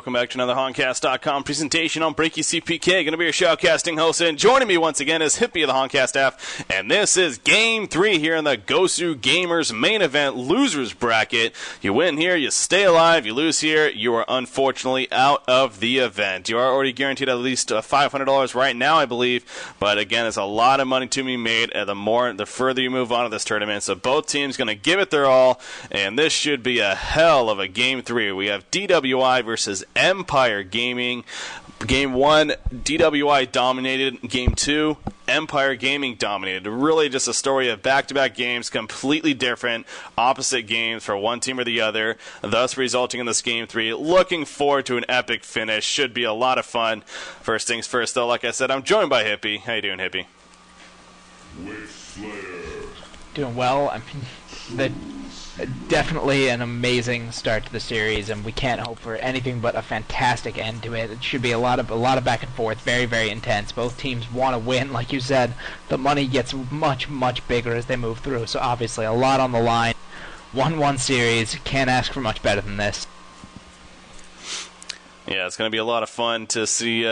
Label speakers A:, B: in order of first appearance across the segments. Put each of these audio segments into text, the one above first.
A: welcome back to another Honcast.com presentation on Breaky CPK. Going to be your shoutcasting host, and joining me once again is Hippie of the Honcast staff, and this is Game 3 here in the GosuGamers main event losers bracket. You win here, you stay alive. You lose here, you are unfortunately out of the event. You are already guaranteed at least $500 right now, I believe, but again, there's a lot of money to be made the further you move on to this tournament, so both teams going to give it their all, and this should be a hell of a Game 3. We have DWI versus Empire Gaming. Game 1, DWI dominated. Game 2, Empire Gaming dominated. Really just a story of back-to-back games, completely different, opposite games for one team or the other, thus resulting in this Game 3. Looking forward to an epic finish. Should be a lot of fun. First things first, though, like I said, I'm joined by Hippie. How you doing, Hippie?
B: Doing well. I mean, definitely an amazing start to the series, and we can't hope for anything but a fantastic end to it. It should be a lot of back and forth, very, very intense. Both teams want to win, like you said. The money gets much, much bigger as they move through, so obviously a lot on the line. 1-1 series, can't ask for much better than this.
A: Yeah, it's going to be a lot of fun to see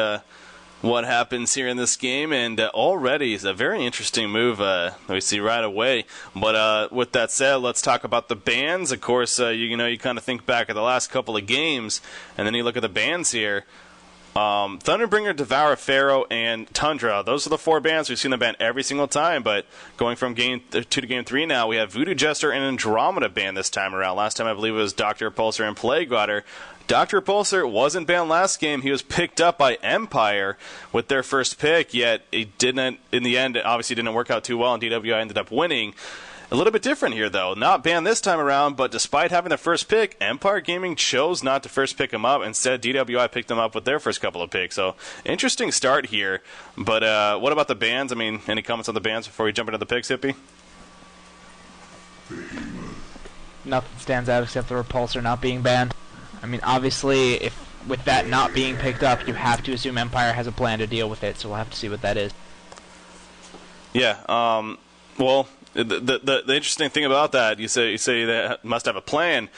A: what happens here in this game, and already is a very interesting move that we see right away. But with that said, let's talk about the bans. Of course, you kind of think back at the last couple of games, and then you look at the bans here. Thunderbringer, Devourer, Pharaoh, and Tundra. Those are the 4 bans. We've seen them ban every single time, but going from Game 2 to Game 3 now, we have Voodoo Jester and Andromeda banned this time around. Last time I believe it was Dr. Repulsor and Plague Water. Dr. Repulsor wasn't banned last game. He was picked up by Empire with their first pick, yet it didn't, in the end, it obviously didn't work out too well, and DWI ended up winning. A little bit different here, though. Not banned this time around, but despite having the first pick, Empire Gaming chose not to first pick him up. Instead, DWI picked him up with their first couple of picks. So, interesting start here. But what about the bans? I mean, any comments on the bans before we jump into the picks, Hippie?
B: Nothing stands out except the Repulsor not being banned. I mean, obviously, if with that not being picked up, you have to assume Empire has a plan to deal with it, so we'll have to see what that is.
A: Yeah, well, the interesting thing about that, you say they must have a plan.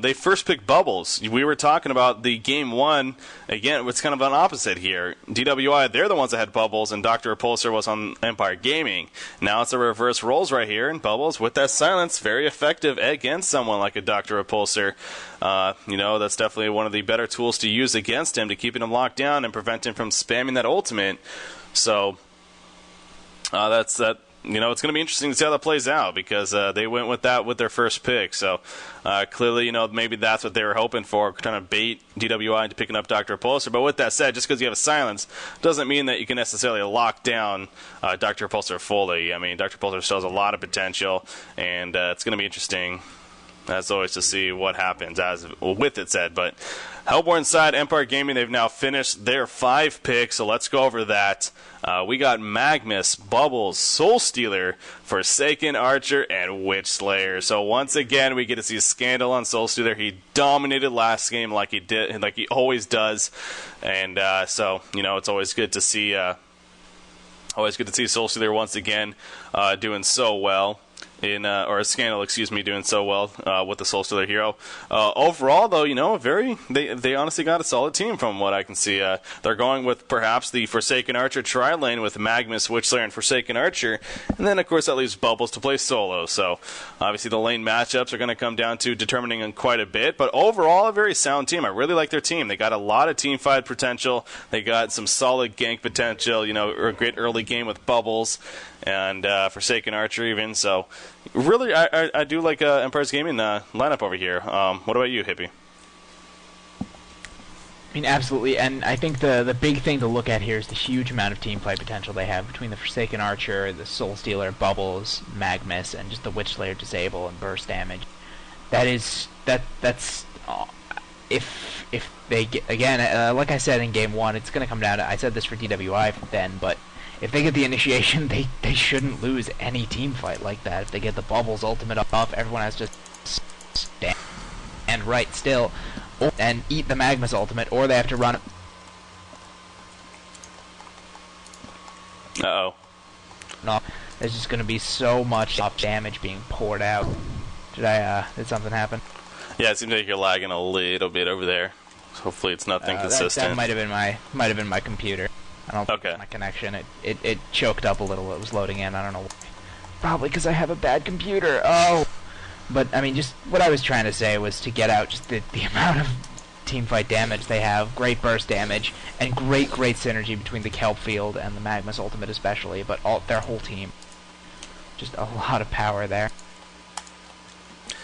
A: They first picked Bubbles. We were talking about the Game 1. Again, it's kind of an opposite here. DWI, they're the ones that had Bubbles, and Dr. Repulsor was on Empire Gaming. Now it's a reverse roles right here, and Bubbles, with that silence, very effective against someone like a Dr. Repulsor. That's definitely one of the better tools to use against him to keep him locked down and prevent him from spamming that ultimate. So, that's that. It's going to be interesting to see how that plays out, because they went with that with their first pick. So clearly, maybe that's what they were hoping for, trying to bait DWI into picking up Dr. Repulsor. But with that said, just because you have a silence doesn't mean that you can necessarily lock down Dr. Repulsor fully. I mean, Dr. Repulsor still has a lot of potential, and it's going to be interesting, as always, to see what happens with it said. But Hellborn side, Empire Gaming, they've now finished their 5 picks, so let's go over that. We got Magnus, Bubbles, Soul Stealer, Forsaken Archer, and Witch Slayer. So once again, we get to see a scandal on Soul Stealer. He dominated last game like he always does, and so it's always good to see. Always good to see Soul Stealer once again doing so well. Or a scandal, doing so well with the Soul Stealer hero. Overall, though, they honestly got a solid team from what I can see. They're going with perhaps the Forsaken Archer tri-lane with Magnus, Witchslayer, and Forsaken Archer, and then of course that leaves Bubbles to play solo. So obviously the lane matchups are going to come down to determining quite a bit, but overall a very sound team. I really like their team. They got a lot of team fight potential. They got some solid gank potential. Or a great early game with Bubbles and Forsaken Archer even. So really, I do like Empire's Gaming lineup over here. What about you, Hippie?
B: I mean, absolutely, and I think the big thing to look at here is the huge amount of team play potential they have between the Forsaken Archer, the Soul Stealer, Bubbles, Magnus, and just the Witch Slayer disable and burst damage. That's if they get, again, like I said in Game 1, it's going to come down to, I said this for DWI then, but if they get the initiation, they shouldn't lose any team fight like that. If they get the Bubbles ultimate off, everyone has to stand right still and eat the Magnus ultimate, or they have to run.
A: Uh-oh.
B: No, there's just going to be so much damage being poured out. Did something happen?
A: Yeah, it seems like you're lagging a little bit over there. Hopefully it's nothing consistent.
B: That might have been my computer. I don't think it's my connection. It choked up a little. It was loading in. I don't know why. Probably because I have a bad computer. Oh. But, I mean, just what I was trying to say was to get out just the amount of teamfight damage they have, great burst damage, and great synergy between the Kelp Field and the Magma's Ultimate especially, but their whole team. Just a lot of power there.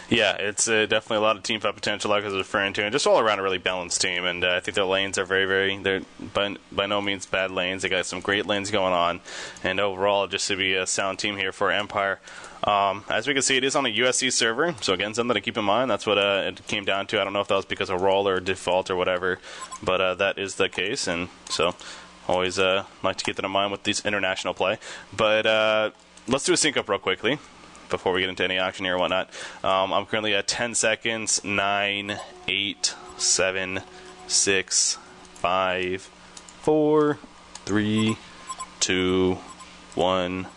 A: Yeah, it's definitely a lot of teamfight potential, like I was referring to, and just all around a really balanced team. And I think their lanes are they're by no means bad lanes. They got some great lanes going on, and overall, just to be a sound team here for Empire. As we can see, it is on a USC server, so again, something to keep in mind. That's what it came down to. I don't know if that was because of role or default or whatever, but that is the case, and so always like to keep that in mind with these international play. But let's do a sync up real quickly before we get into any action here or whatnot. I'm currently at 10 seconds, 9, 8, 7, 6, 5, 4, 3, 2, 1,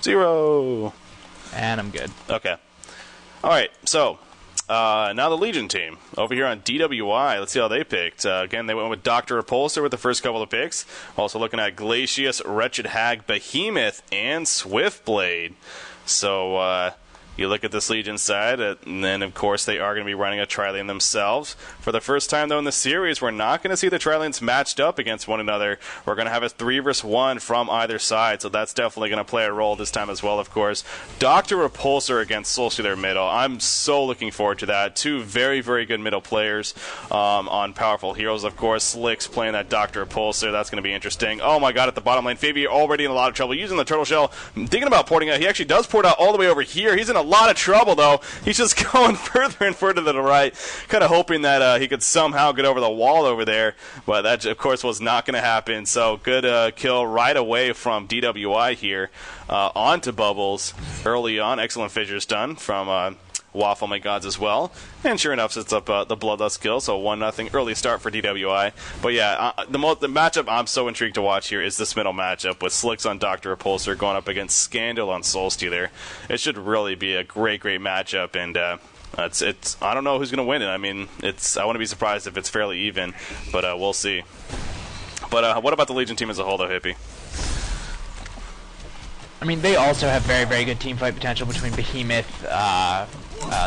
A: 0.
B: And I'm good.
A: Okay. All right, so now the Legion team over here on DWI. Let's see how they picked. Again, they went with Dr. Repulsor with the first couple of picks. Also looking at Glacius, Wretched Hag, Behemoth, and Swiftblade. So you look at this Legion side, and then, of course, they are going to be running a Trilane themselves. For the first time, though, in the series, we're not going to see the Trilanes matched up against one another. We're going to have a 3 versus 1 from either side, so that's definitely going to play a role this time as well, of course. Dr. Repulsor against Soulstealer middle. I'm so looking forward to that. Two very, very good middle players on powerful heroes, of course. Slick's playing that Dr. Repulsor. That's going to be interesting. Oh, my God, at the bottom lane, Fabi already in a lot of trouble using the Turtle Shell. Thinking about porting out. He actually does port out all the way over here. He's in a lot of trouble, though. He's just going further and further to the right, kind of hoping that he could somehow get over the wall over there, but that, of course, was not going to happen. So good kill right away from DWI here onto Bubbles early on. Excellent fissures done from Waffle My Gods as well, and sure enough sets up the Bloodlust kill, so 1-0 early start for DWI. But yeah, the matchup I'm so intrigued to watch here is this middle matchup with Slicks on Dr. Repulsor going up against Scandal on Soulstealer. It should really be a great matchup, and it's I don't know who's going to win it. I mean, I wouldn't be surprised if it's fairly even, but we'll see. But what about the Legion team as a whole, though, Hippie?
B: I mean, they also have very, very good teamfight potential between Behemoth,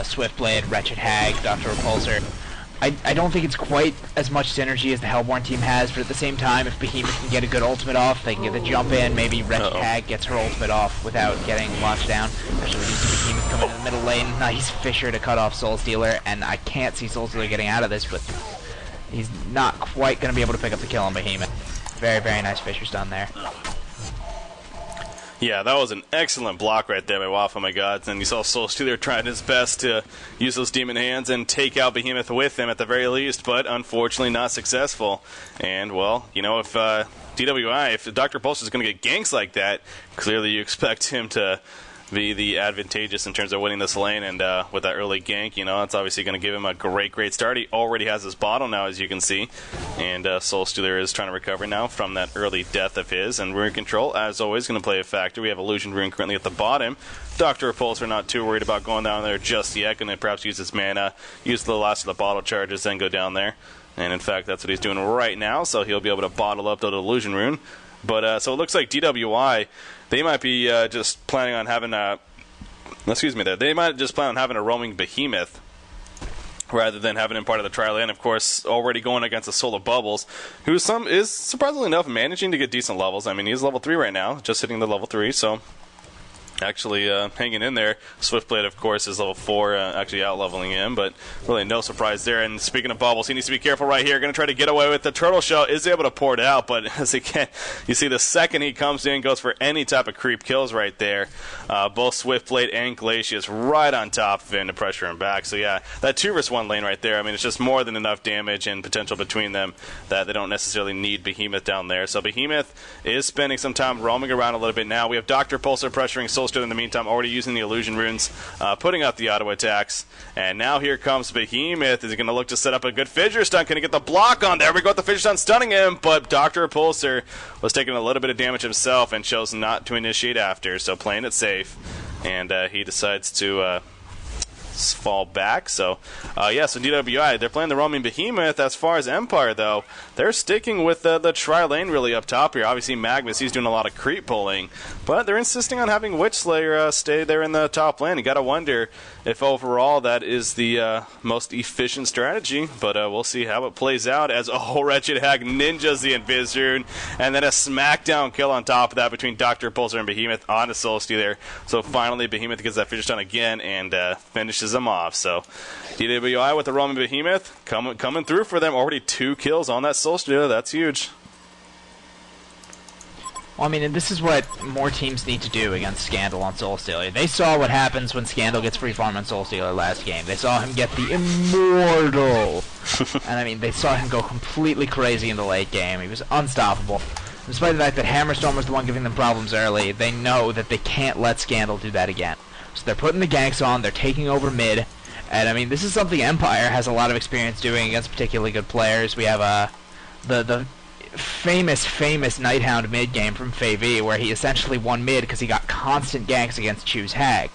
B: Swiftblade, Wretched Hag, Dr. Repulsor. I don't think it's quite as much synergy as the Hellborn team has, but at the same time, if Behemoth can get a good ultimate off, they can get the jump in, maybe Wretched Hag gets her ultimate off without getting launched down. Especially when you see Behemoth come into the middle lane. Nice Fissure to cut off Soulstealer, and I can't see Soulstealer getting out of this, but he's not quite going to be able to pick up the kill on Behemoth. Very, very nice Fissures done there.
A: Yeah, that was an excellent block right there by Waffle My Gods, and you saw Soulstealer trying his best to use those demon hands and take out Behemoth with him at the very least, but unfortunately not successful. And, well, you know, if DWI, if Dr. Repulsor is going to get ganks like that, clearly you expect him to be the advantageous in terms of winning this lane, and with that early gank, you know, it's obviously going to give him a great start. He already has his bottle now, as you can see, and Soulstealer is trying to recover now from that early death of his, and Rune Control, as always, going to play a factor. We have Illusion Rune currently at the bottom. Dr. Repulsor not too worried about going down there just yet, going to perhaps use his mana, use the last of the bottle charges, then go down there, and in fact, that's what he's doing right now, so he'll be able to bottle up the Illusion Rune. But so it looks like DWI, they might be just planning on having a... Excuse me there. They might just plan on having a roaming Behemoth rather than having him part of the Trilane. Of course, already going against the Soul of Bubbles, who is surprisingly enough managing to get decent levels. I mean, he's level 3 right now, just hitting the level 3, so actually hanging in there. Swiftblade, of course, is level 4, actually out-leveling him, but really no surprise there. And speaking of Bubbles, he needs to be careful right here. Going to try to get away with the Turtle Shell. Is able to pour it out, but as he can, you see the second he comes in, goes for any type of creep kills right there. Both Swiftblade and Glacius right on top of him to pressure him back. So yeah, that 2 versus 1 lane right there, I mean, it's just more than enough damage and potential between them that they don't necessarily need Behemoth down there. So Behemoth is spending some time roaming around a little bit now. We have Dr. Repulsor pressuring Soulstealer in the meantime, already using the Illusion Runes, putting out the auto attacks. And now here comes Behemoth. Is he going to look to set up a good fissure stun? Can he get the block on? There we go with the fissure stun stunning him, but Dr. Repulsor was taking a little bit of damage himself and chose not to initiate after, so playing it safe. And he decides to fall back. So, yeah, so DWI, they're playing the roaming Behemoth. As far as Empire, though, they're sticking with the tri-lane really up top here. Obviously, Magnus, he's doing a lot of creep pulling, but they're insisting on having Witchslayer stay there in the top lane. You got to wonder if overall that is the most efficient strategy, but we'll see how it plays out as Wretched Hag ninjas the Invis-Rune, and then a smackdown kill on top of that between Dr. Pulsar and Behemoth on the Soul Stealer there. So finally Behemoth gets that finish done again and finishes them off. So DWI with the Roman Behemoth coming through for them. Already 2 kills on that Soul Stealer. That's huge.
B: Well, I mean, and this is what more teams need to do against Scandal on Soul Stealer. They saw what happens when Scandal gets free farm on Soul Stealer last game. They saw him get the Immortal. And, I mean, they saw him go completely crazy in the late game. He was unstoppable. Despite the fact that Hammerstorm was the one giving them problems early, they know that they can't let Scandal do that again. So they're putting the ganks on, they're taking over mid, and, I mean, this is something Empire has a lot of experience doing against particularly good players. We have the famous Nighthound mid game from FaV, where he essentially won mid because he got constant ganks against Choose Hag.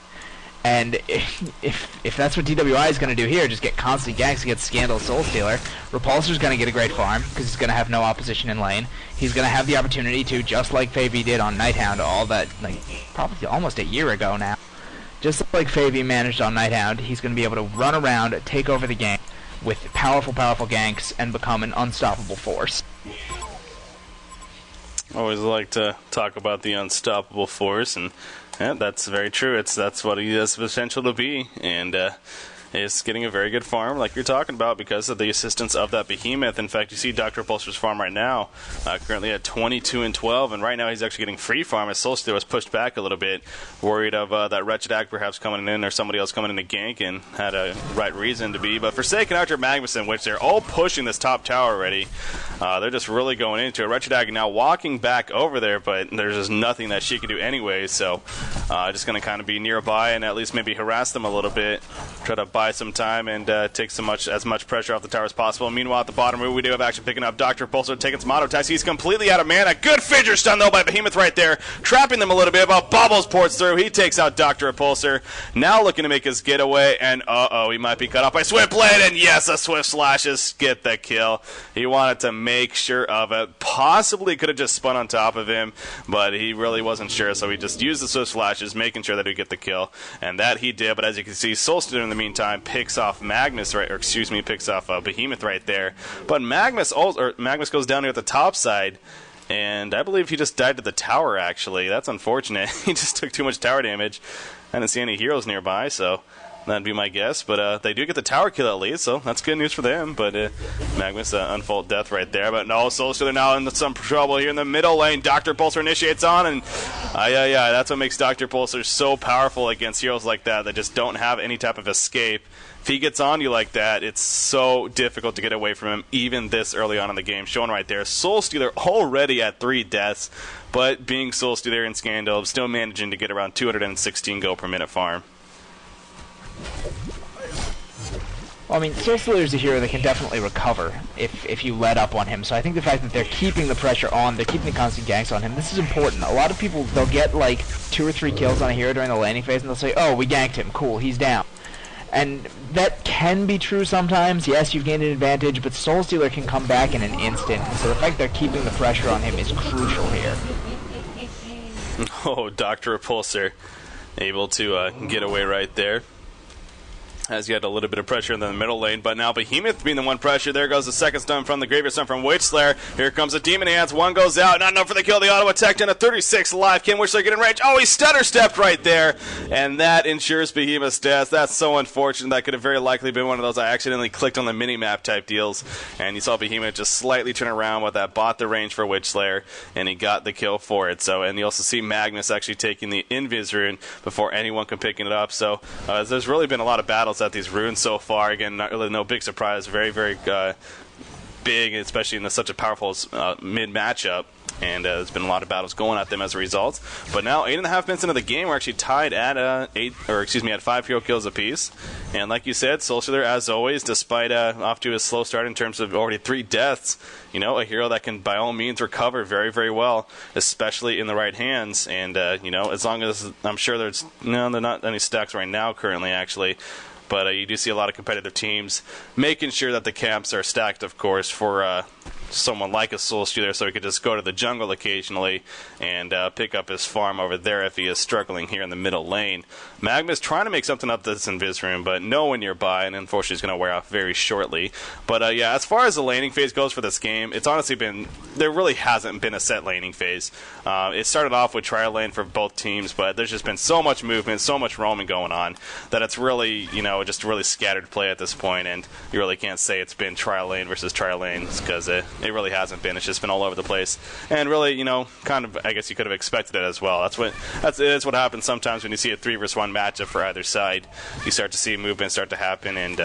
B: And if that's what DWI is going to do here, just get constant ganks against Scandal Soul Stealer, Repulsor's going to get a great farm because he's going to have no opposition in lane. He's going to have the opportunity to, just like FaV did on Nighthound all that, like, probably almost a year ago now. Just like FaV managed on Nighthound, he's going to be able to run around, take over the game with powerful ganks, and become an unstoppable force.
A: Always like to talk about the unstoppable force, and yeah, that's very true. That's what he has potential to be, and is getting a very good farm, like you're talking about, because of the assistance of that Behemoth. In fact, you see Dr. Pulsar's farm right now, currently at 22 and 12, and right now he's actually getting free farm as Soul Stealer was pushed back a little bit, worried of that Wretched Act perhaps coming in or somebody else coming in to gank, and had a right reason to be. But Forsaken Archer Magnuson, which they're all pushing this top tower already, they're just really going into it. Wretched Act now walking back over there, but there's just nothing that she can do anyway, so just going to kind of be nearby and at least maybe harass them a little bit, try to buy some time and take as much pressure off the tower as possible. Meanwhile, at the bottom room, we do have action picking up. Dr. Pulsar taking some auto attacks. He's completely out of mana. Good fidget stun, though, by Behemoth right there, trapping them a little bit, but Bubbles ports through. He takes out Dr. Pulsar. Now looking to make his getaway, and he might be cut off by Swift Blade, and yes, a Swift Slashes get the kill. He wanted to make sure of it. Possibly could have just spun on top of him, but he really wasn't sure, so he just used the Swift Slashes, making sure that he'd get the kill, and that he did. But as you can see, Soul Stealer in the meantime picks off Magnus, picks off Behemoth right there. But Magnus goes down here at the top side, and I believe he just died to the tower, actually. That's unfortunate. He just took too much tower damage. I didn't see any heroes nearby, so that'd be my guess. But they do get the tower kill at least, so that's good news for them. But Magnus, unfold death right there. But no, Soul Stealer now in some trouble here in the middle lane. Dr. Pulsar initiates on, and that's what makes Dr. Pulsar so powerful against heroes like that just don't have any type of escape. If he gets on you like that, it's so difficult to get away from him, even this early on in the game. Shown right there. Soul Stealer already at 3 deaths, but being Soul Stealer in Scandal, still managing to get around 216 go per minute farm.
B: Well, I mean, Soul Stealer is a hero that can definitely recover if you let up on him. So I think the fact that they're keeping the pressure on, they're keeping the constant ganks on him, this is important. A lot of people, they'll get like 2 or 3 kills on a hero during the laning phase, and they'll say, oh, we ganked him, cool, he's down. And that can be true sometimes. Yes, you've gained an advantage, but Soul Stealer can come back in an instant. So the fact they're keeping the pressure on him is crucial here.
A: Oh, Dr. Repulsor able to get away right there. As you had a little bit of pressure in the middle lane, but now Behemoth being the one pressure. There goes the second stun from the Graveyard Stun from Witchslayer. Here comes the Demon Hands. One goes out. Not enough for the kill. The auto attack down to 36 alive. Can Witchslayer get in range? Oh, he stutter stepped right there. And that ensures Behemoth's death. That's so unfortunate. That could have very likely been one of those I accidentally clicked on the mini-map type deals. And you saw Behemoth just slightly turn around with that, bought the range for Witchslayer, and he got the kill for it. So, and you also see Magnus actually taking the Invis-Rune before anyone can pick it up. So there's really been a lot of battles at these runes so far. Again, not really no big surprise. Very, very big, especially in such a powerful mid matchup. And there's been a lot of battles going at them as a result. But now, 8.5 minutes into the game, we're actually tied at at 5 hero kills apiece. And like you said, Soul Stealer, as always, despite off to a slow start in terms of already 3 deaths, a hero that can by all means recover very, very well, especially in the right hands. And as long as I'm sure there's they're not any stacks right now currently actually. But you do see a lot of competitive teams making sure that the camps are stacked, of course, for someone like a Soul Stealer, so he could just go to the jungle occasionally and pick up his farm over there if he is struggling here in the middle lane. Magma's trying to make something up this Invis room, but no one nearby, and unfortunately he's going to wear off very shortly. But yeah, as far as the laning phase goes for this game, it's honestly been, there really hasn't been a set laning phase. It started off with trial lane for both teams, but there's just been so much movement, so much roaming going on, that it's really, you know, just really scattered play at this point, and you really can't say it's been trial lane versus trial lanes, because it really hasn't been. It's just been all over the place, and really, you know, kind of, I guess you could have expected it as well. That's what happens sometimes when you see a 3 versus 1 matchup for either side. You start to see movement start to happen, and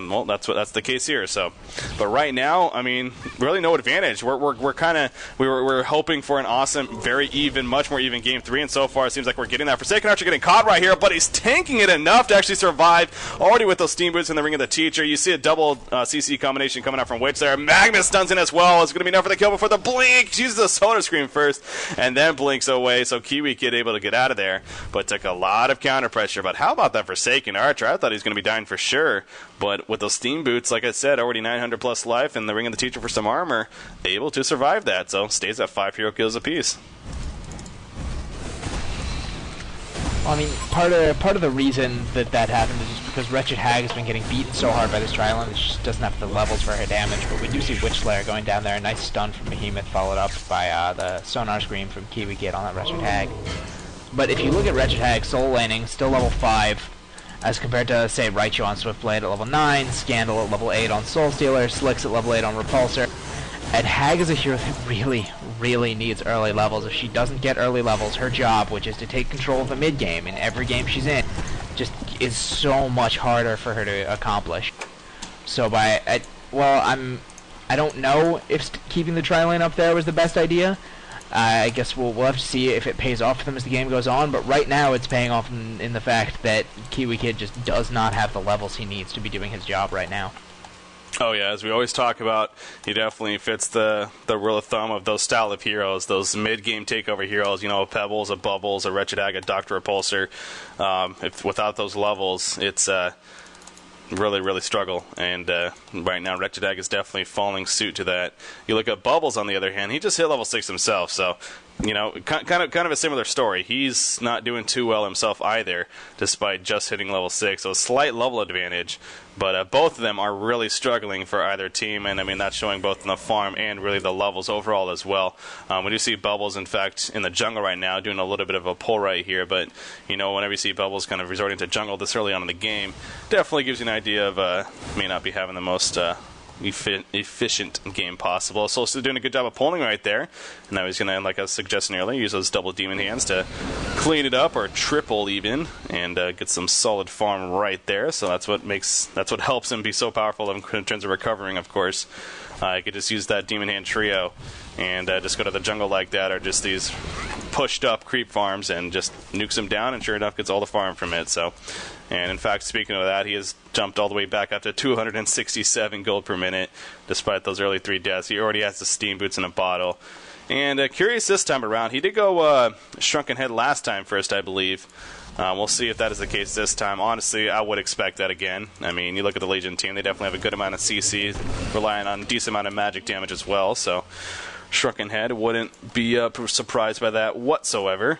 A: well, that's the case here. So, but right now, I mean, really no advantage. We're hoping for an awesome, very even, much more even game 3, and so far it seems like we're getting that. Forsaken Archer getting caught right here, but he's tanking it enough to actually survive. Already with those steam boots in the ring of the teacher, you see a double CC combination coming out from Witch there. Magnus stuns in as well. It's going to be enough for the kill before the blink. Uses the solar screen first, and then blinks away. So Kiwi Kid able to get out of there, but took a lot of counter pressure. But how about that Forsaken Archer? I thought he was going to be dying for sure. But with those steam boots, like I said, already 900 plus life, and the ring of the teacher for some armor, able to survive that. So stays at 5 hero kills apiece.
B: Well, I mean, part of the reason that happened is just because Wretched Hag has been getting beaten so hard by this trial, and she just doesn't have the levels for her damage. But we do see Witch Slayer going down there. A nice stun from Behemoth, followed up by the Sonar Scream from Kiwi Kid on that Wretched Hag. But if you look at Wretched Hag, soul laning, still level 5. As compared to, say, Raichu on Swiftblade at level 9, Scandal at level 8 on Soul Stealer, Slicks at level 8 on Repulsor. And Hag is a hero that really, really needs early levels. If she doesn't get early levels, her job, which is to take control of the mid-game in every game she's in, just is so much harder for her to accomplish. So I don't know if keeping the tri-lane up there was the best idea. I guess we'll have to see if it pays off for them as the game goes on, but right now it's paying off in the fact that Kiwi Kid just does not have the levels he needs to be doing his job right now.
A: Oh yeah, as we always talk about, he definitely fits the rule of thumb of those style of heroes, those mid-game takeover heroes, you know, a Pebbles, a Bubbles, a Wretched Hag, a Dr. Repulsor. If without those levels, it's really struggle, and right now Wretched Hag is definitely falling suit to that. You look at Bubbles on the other hand, he just hit level 6 himself, so you know, kind of a similar story. He's not doing too well himself either, despite just hitting level 6, so a slight level advantage. But both of them are really struggling for either team, and I mean that's showing both in the farm and really the levels overall as well. We do see Bubbles, in fact, in the jungle right now, doing a little bit of a pull right here. But you know, whenever you see Bubbles kind of resorting to jungle this early on in the game, definitely gives you an idea of may not be having the most efficient game possible. So still doing a good job of pulling right there, and now he's gonna, like I was suggesting earlier, use those double demon hands to clean it up, or triple even, and get some solid farm right there. So that's what helps him be so powerful in terms of recovering, of course. I could just use that demon hand trio and just go to the jungle like that, or just these pushed up creep farms, and just nukes him down, and sure enough gets all the farm from it. So, and in fact, speaking of that, he has jumped all the way back up to 267 gold per minute despite those early 3 deaths. He already has the steam boots in a bottle, and curious this time around, he did go Shrunken Head last time first, I believe. We'll see if that is the case this time. Honestly, I would expect that again. I mean, you look at the Legion team, they definitely have a good amount of CC, relying on a decent amount of magic damage as well, so Shrunken Head wouldn't be surprised by that whatsoever.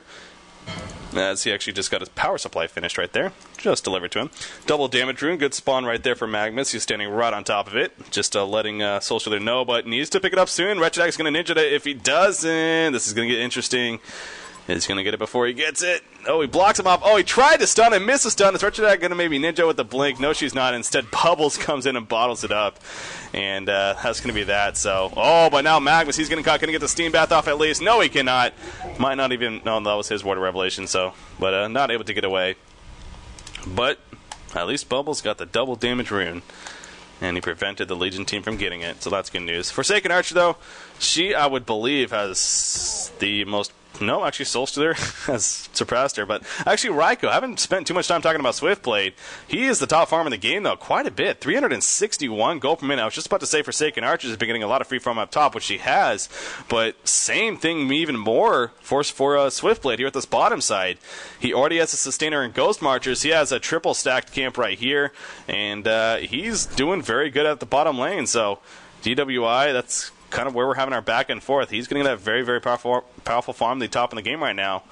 A: As he actually just got his power supply finished right there. Just delivered to him. Double damage rune, good spawn right there for Magnus. He's standing right on top of it. Just letting Soul Stealer know, but needs to pick it up soon. Wretched Hag's going to ninja it. If he doesn't, this is going to get interesting. He's going to get it before he gets it. Oh, he blocks him off. Oh, he tried to stun and missed a stun. Is Wretched Hag going to maybe ninja with the blink? No, she's not. Instead, Bubbles comes in and bottles it up. And that's going to be that. So, oh, but now Magnus, he's going to get the steam bath off at least. No, he cannot. Might not even. No, that was his word of revelation. So, but not able to get away. But at least Bubbles got the double damage rune, and he prevented the Legion team from getting it. So that's good news. Forsaken Archer, though, she, I would believe, has the most No, actually, Soulstealer has surpassed her. But actually, Raiko, I haven't spent too much time talking about Swiftblade. He is the top farm in the game, though, quite a bit. 361 gold per minute. I was just about to say Forsaken Archers has been getting a lot of free farm up top, which she has. But same thing, even more for Swiftblade here at this bottom side. He already has a Sustainer and Ghost Marchers. He has a triple stacked camp right here. And he's doing very good at the bottom lane. So DWI, that's kind of where we're having our back and forth. He's getting that very, very powerful farm, the top in the game right now.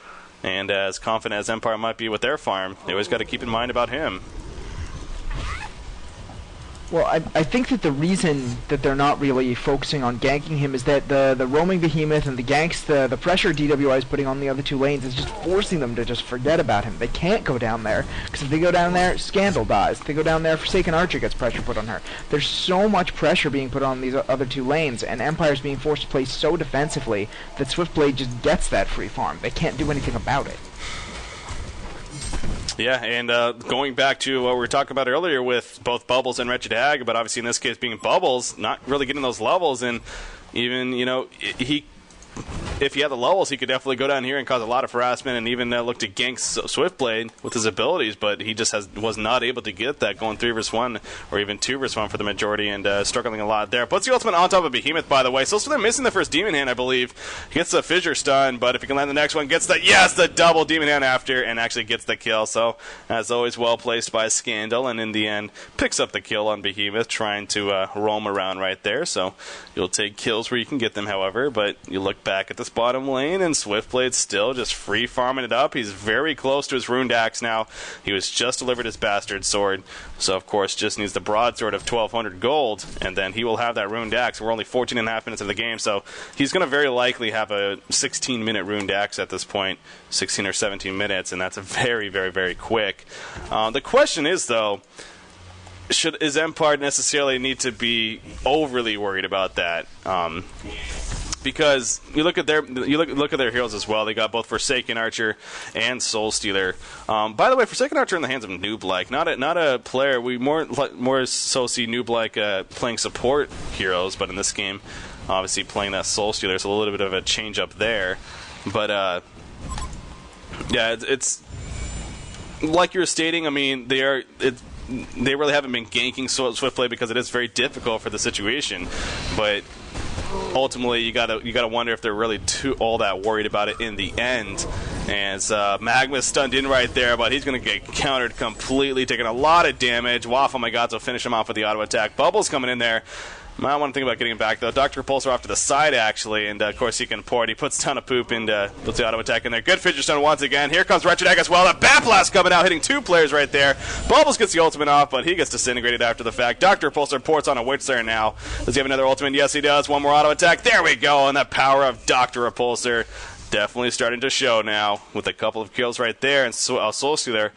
A: And as confident as Empire might be with their farm, they always got to keep in mind about him.
B: Well, I think that the reason that they're not really focusing on ganking him is that the roaming behemoth and the ganks, the pressure DWI is putting on the other two lanes is just forcing them to just forget about him. They can't go down there, because if they go down there, Scandal dies. If they go down there, Forsaken Archer gets pressure put on her. There's so much pressure being put on these other two lanes, and Empire's being forced to play so defensively that Swiftblade just gets that free farm. They can't do anything about it.
A: Yeah, and going back to what we were talking about earlier with both Bubbles and Wretched Hag, but obviously in this case being Bubbles, not really getting those levels, and even, if he had the levels, he could definitely go down here and cause a lot of harassment and even look to gank Swiftblade with his abilities, but he just was not able to get that, going 3 vs 1 or even 2 vs 1 for the majority, and struggling a lot there. Puts the ultimate on top of Behemoth, by the way. So they're missing the first Demon Hand, I believe. He gets the Fissure Stun, but if he can land the next one, gets the double Demon Hand after, and actually gets the kill. So, as always, well placed by Scandal, and in the end, picks up the kill on Behemoth, trying to roam around right there. So, you'll take kills where you can get them, however, but you look back at this bottom lane, and Swiftblade's still just free farming it up. He's very close to his Runed Axe now. He was just delivered his Bastard Sword, so of course just needs the Broadsword of 1,200 gold, and then he will have that Runed Axe. We're only 14 and a half minutes of the game, so he's going to very likely have a 16-minute Runed Axe at this point, 16 or 17 minutes, and that's very, very, very quick. The question is, though, is Empire necessarily need to be overly worried about that? Because you look at their heroes as well. They got both Forsaken Archer and Soulstealer. By the way, Forsaken Archer in the hands of Noob-like, not a player. We more so see Noob-like playing support heroes, but in this game, obviously playing that Soulstealer is a little bit of a change up there. But yeah, it's like you were stating. I mean, they really haven't been ganking Swiftblade because it is very difficult for the situation, but ultimately you gotta wonder if they're really all that worried about it in the end. And Magma's stunned in right there, but he's gonna get countered completely, taking a lot of damage. Waffle, my God, will finish him off with the auto attack. Bubbles coming in there. Might want to think about getting him back, though. Dr. Repulsor off to the side, actually, and of course he can pour it. He puts a ton of poop and puts the auto attack in there. Good Fidget Stone once again. Here comes Wretched Egg as well. The Bat Blast coming out, hitting 2 players right there. Bubbles gets the ultimate off, but he gets disintegrated after the fact. Dr. Repulsor ports on a Witch Slayer now. Does he have another ultimate? Yes, he does. One more auto attack. There we go, and the power of Dr. Repulsor definitely starting to show now with a couple of kills right there. And Soulstealer,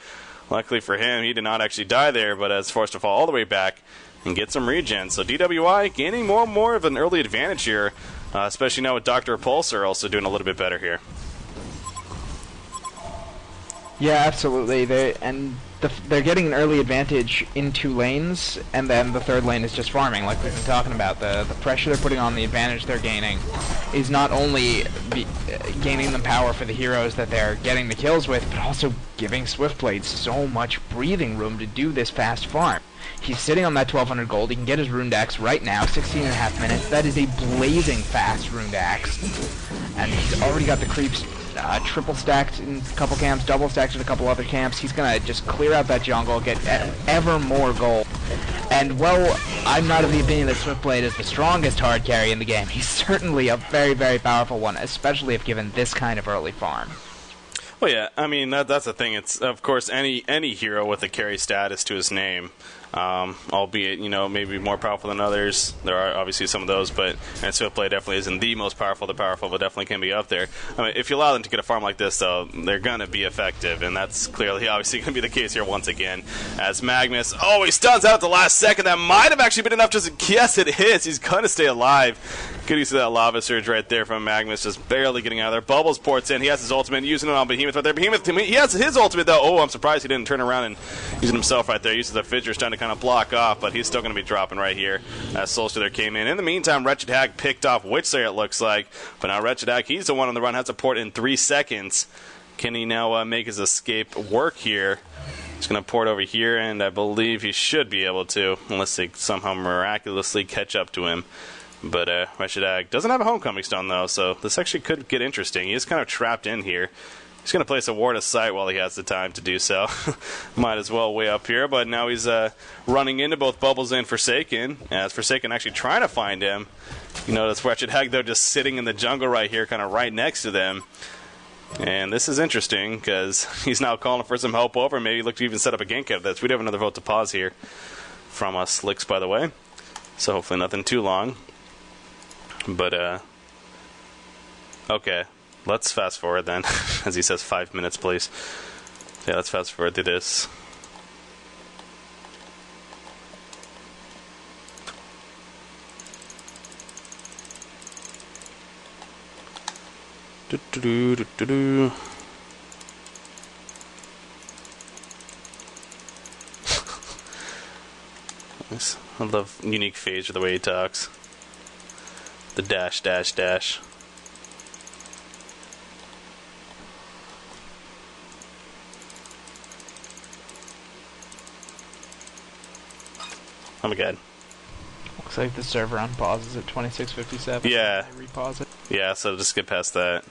A: luckily for him, he did not actually die there, but is forced to fall all the way back and get some regen. So DWI gaining more and more of an early advantage here, especially now with Dr. Repulsor also doing a little bit better here.
B: Yeah, absolutely. They're getting an early advantage in 2 lanes, and then the 3rd lane is just farming, like we've been talking about. The pressure they're putting on, the advantage they're gaining, is not only gaining them power for the heroes that they're getting the kills with, but also giving Swiftblade so much breathing room to do this fast farm. He's sitting on that 1,200 gold. He can get his Runed Axe right now, 16 and a half minutes. That is a blazing fast Runed Axe. And he's already got the creeps triple stacked in a couple camps, double stacked in a couple other camps. He's going to just clear out that jungle, get ever more gold. And, well, I'm not of the opinion that Swiftblade is the strongest hard carry in the game. He's certainly a very, very powerful one, especially if given this kind of early farm.
A: Well, yeah, I mean, that's the thing. It's, of course, any hero with a carry status to his name, albeit, maybe more powerful than others. There are obviously some of those, and Swiftblade definitely isn't the most powerful of the powerful, but definitely can be up there. I mean, if you allow them to get a farm like this, though, they're going to be effective, and that's clearly, obviously, going to be the case here once again. As Magnus, he stuns out at the last second. That might have actually been enough to, yes, it is. He's going to stay alive. Good use of that Lava Surge right there from Magnus, just barely getting out of there. Bubbles ports in. He has his ultimate, using it on Behemoth right there. Behemoth, he has his ultimate, though. Oh, I'm surprised he didn't turn around and use it himself right there. Uses the Fidget Stun to kind of block off, but he's still going to be dropping right here as Soulstealer came in. In the meantime, Wretched Hag picked off Witchslayer, it looks like. But now Wretched Hag, he's the one on the run, has a port in 3 seconds. Can he now make his escape work here? He's going to port over here, and I believe he should be able to, unless they somehow miraculously catch up to him. But Wretched Hag doesn't have a Homecoming Stone, though, so this actually could get interesting. He is kind of trapped in here. He's going to place a Ward of Sight while he has the time to do so. Might as well way up here, but now he's running into both Bubbles and Forsaken, as Forsaken actually trying to find him. You notice Wretched Hag, though, just sitting in the jungle right here, kind of right next to them. And this is interesting, because he's now calling for some help over. Maybe look to even set up a gank out of this. We do have another vote to pause here from Slicks, by the way. So hopefully nothing too long. But, okay. Let's fast forward then, as he says 5 minutes, please. Yeah, let's fast forward through this. Do-do-do-do-do-do. Nice. I love Unique Phase, the way he talks. The dash, dash, dash. Oh my god.
B: Looks like the server unpauses at 26:57.
A: Yeah.
B: Repause it.
A: Yeah, so just get past that.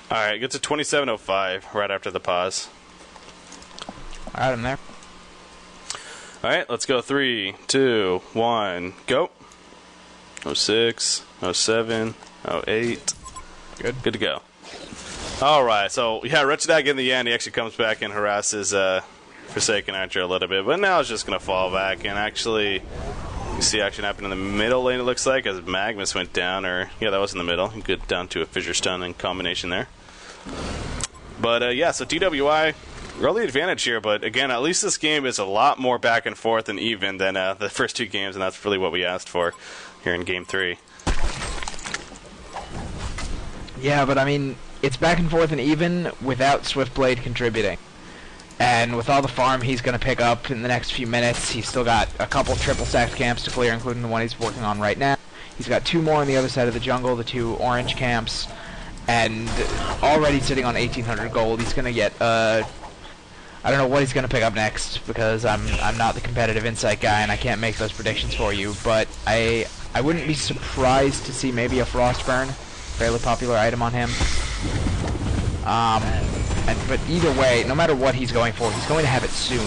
A: Alright, get to 27:05 right after the pause.
B: Alright, I'm there.
A: Alright, let's go. 3, 2, 1, go. 06, 07, 08. Good to go. Alright, so yeah, Wretched Hag in the end, he actually comes back and harasses Forsaken Archer a little bit, but now it's just going to fall back, and actually, you see action happen in the middle lane, it looks like, as Magnus went down, or, yeah, that was in the middle. Good down to a Fissure Stun in combination there. But, yeah, so DWI, early advantage here, but again, at least this game is a lot more back and forth and even than the first 2 games, and that's really what we asked for here in Game 3.
B: Yeah, but I mean, it's back and forth and even without Swiftblade contributing. And with all the farm he's going to pick up in the next few minutes, he's still got a couple triple stacked camps to clear, including the one he's working on right now. He's got 2 more on the other side of the jungle, the 2 orange camps, and already sitting on 1,800 gold. He's going to get, I don't know what he's going to pick up next, because I'm not the competitive insight guy, and I can't make those predictions for you, but I wouldn't be surprised to see maybe a Frostburn. Fairly popular item on him. But either way, no matter what he's going for, he's going to have it soon.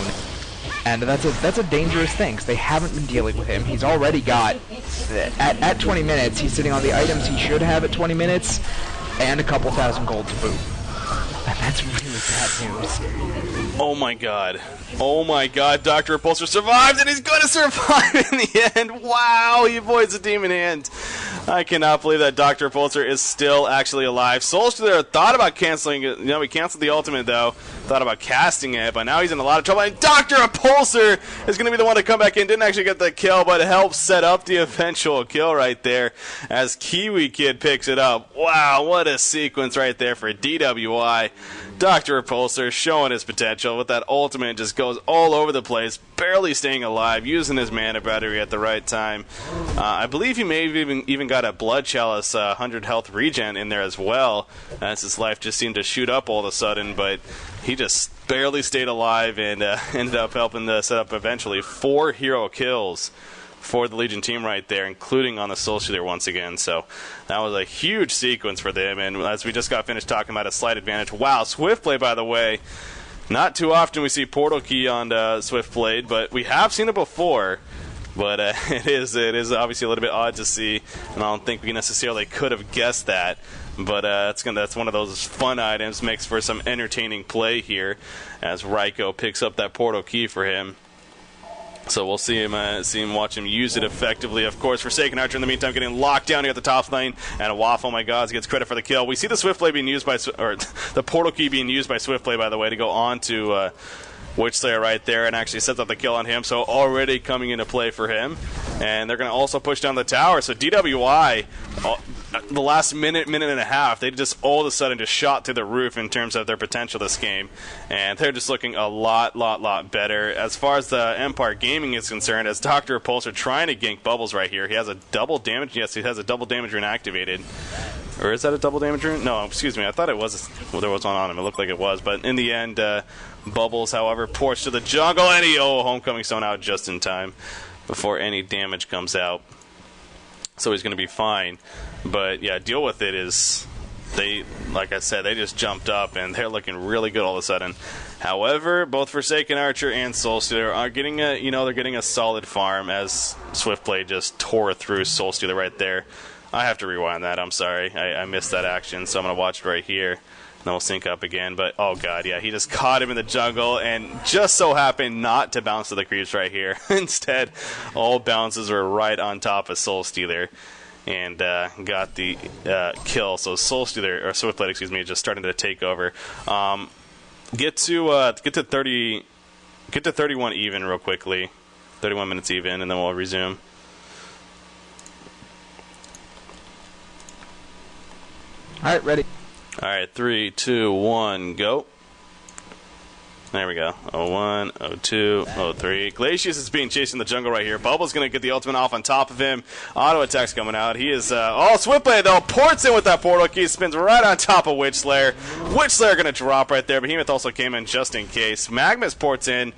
B: And that's a dangerous thing, because they haven't been dealing with him. He's already got, at 20 minutes, he's sitting on the items he should have at 20 minutes, and a couple thousand gold to boot. And that's really bad news.
A: Oh my god. Oh my god, Dr. Repulsor survived, and he's going to survive in the end. Wow, he avoids the Demon Hand. I cannot believe that Dr. Repulsor is still actually alive. Soulstealer thought about canceling it. You know, he canceled the ultimate, though. Thought about casting it, but now he's in a lot of trouble. And Dr. Repulsor is going to be the one to come back in. Didn't actually get the kill, but helped set up the eventual kill right there as Kiwi Kid picks it up. Wow, what a sequence right there for DWI. Dr. Repulsor showing his potential with that ultimate, just goes all over the place, barely staying alive, using his mana battery at the right time. I believe he may have even got a Blood Chalice 100 health regen in there as well, as his life just seemed to shoot up all of a sudden, but he just barely stayed alive and ended up helping to set up eventually 4 hero kills for the Legion team right there, including on the Soulstealer once again. So that was a huge sequence for them, and as we just got finished talking about a slight advantage. Wow, Swiftblade, by the way, not too often we see Portal Key on Swiftblade, but we have seen it before. But it is obviously a little bit odd to see, and I don't think we necessarily could have guessed that. But that's one of those fun items, makes for some entertaining play here, as Raiko picks up that Portal Key for him. So we'll see him watch him use it effectively. Of course, Forsaken Archer in the meantime getting locked down here at the top lane, and a Waffle, oh my god, gets credit for the kill. We see the Swiftblade being used by, or the Portal Key being used by Swiftblade, by the way, to go on to Witchslayer right there, and actually sets up the kill on him. So already coming into play for him, and they're going to also push down the tower. So DWI the last minute and a half, they just all of a sudden just shot through the roof in terms of their potential this game, and they're just looking a lot better. As far as the empr Gaming is concerned, as Dr. Repulsor trying to gank Bubbles right here, he has a double damage. Yes, he has a double damage rune activated. Or is that a double damage rune? No, excuse me. I thought it was. Well, there was one on him. It looked like it was. But in the end, Bubbles, however, ports to the jungle, and Homecoming Stone out just in time before any damage comes out. So he's going to be fine. But, yeah, deal with it is they, like I said, they just jumped up, and they're looking really good all of a sudden. However, both Forsaken Archer and Soulstealer are getting they're getting a solid farm as Swiftblade just tore through Soulstealer right there. I have to rewind that. I'm sorry. I missed that action, so I'm going to watch it right here. Then we'll sync up again. But, oh, God, yeah, he just caught him in the jungle and just so happened not to bounce to the creeps right here. Instead, all bounces were right on top of Soulstealer and got the kill. So Soulstealer, or Swiftblade, excuse me, just starting to take over. Get to 31 even real quickly. 31 minutes even, and then we'll resume.
B: All right, ready.
A: All right, 3, 2, 1, go. There we go. 01, 02, 03. Glacius is being chased in the jungle right here. Bubble's going to get the ultimate off on top of him. Auto attack's coming out. He is, Swiftblade, though, ports in with that portal key. Spins right on top of Witch Slayer. Witch Slayer going to drop right there. Behemoth also came in just in case. Magnus ports in.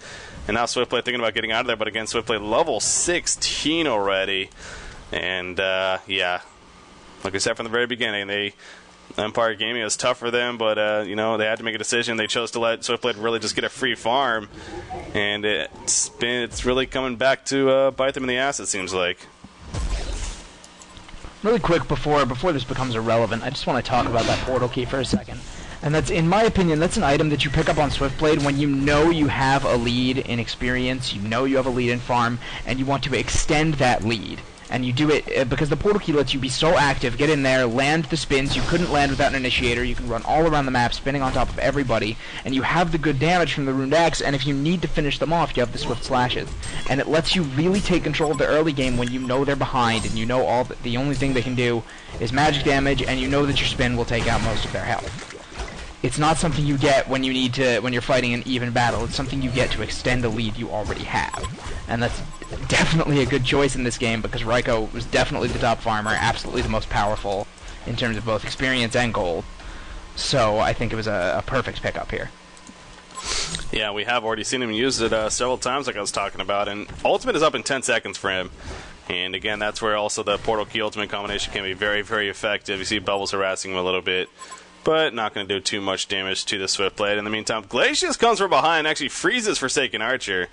A: And now Swiftblade thinking about getting out of there. But again, Swiftblade level 16 already. And, yeah. Like I said from the very beginning, Empire Gaming was tough for them, but they had to make a decision. They chose to let Swiftblade really just get a free farm, and it's really coming back to bite them in the ass, it seems like.
B: Really quick before this becomes irrelevant, I just want to talk about that portal key for a second. And that's, in my opinion, that's an item that you pick up on Swiftblade when you know you have a lead in experience, you know you have a lead in farm, and you want to extend that lead. And you do it because the portal key lets you be so active, get in there, land the spins you couldn't land without an initiator. You can run all around the map, spinning on top of everybody, and you have the good damage from the Runed Axe, and if you need to finish them off, you have the Swift Slashes. And it lets you really take control of the early game when you know they're behind, and you know the only thing they can do is magic damage, and you know that your spin will take out most of their health. It's not something you get when you're fighting an even battle. It's something you get to extend a lead you already have. And that's definitely a good choice in this game because Raikou was definitely the top farmer, absolutely the most powerful in terms of both experience and gold. So I think it was a perfect pickup here.
A: Yeah, we have already seen him use it several times like I was talking about, and ultimate is up in 10 seconds for him. And again, that's where also the portal key ultimate combination can be very, very effective. You see Bubbles harassing him a little bit, but not going to do too much damage to the Swiftblade. In the meantime, Glacius comes from behind and actually freezes Forsaken Archer.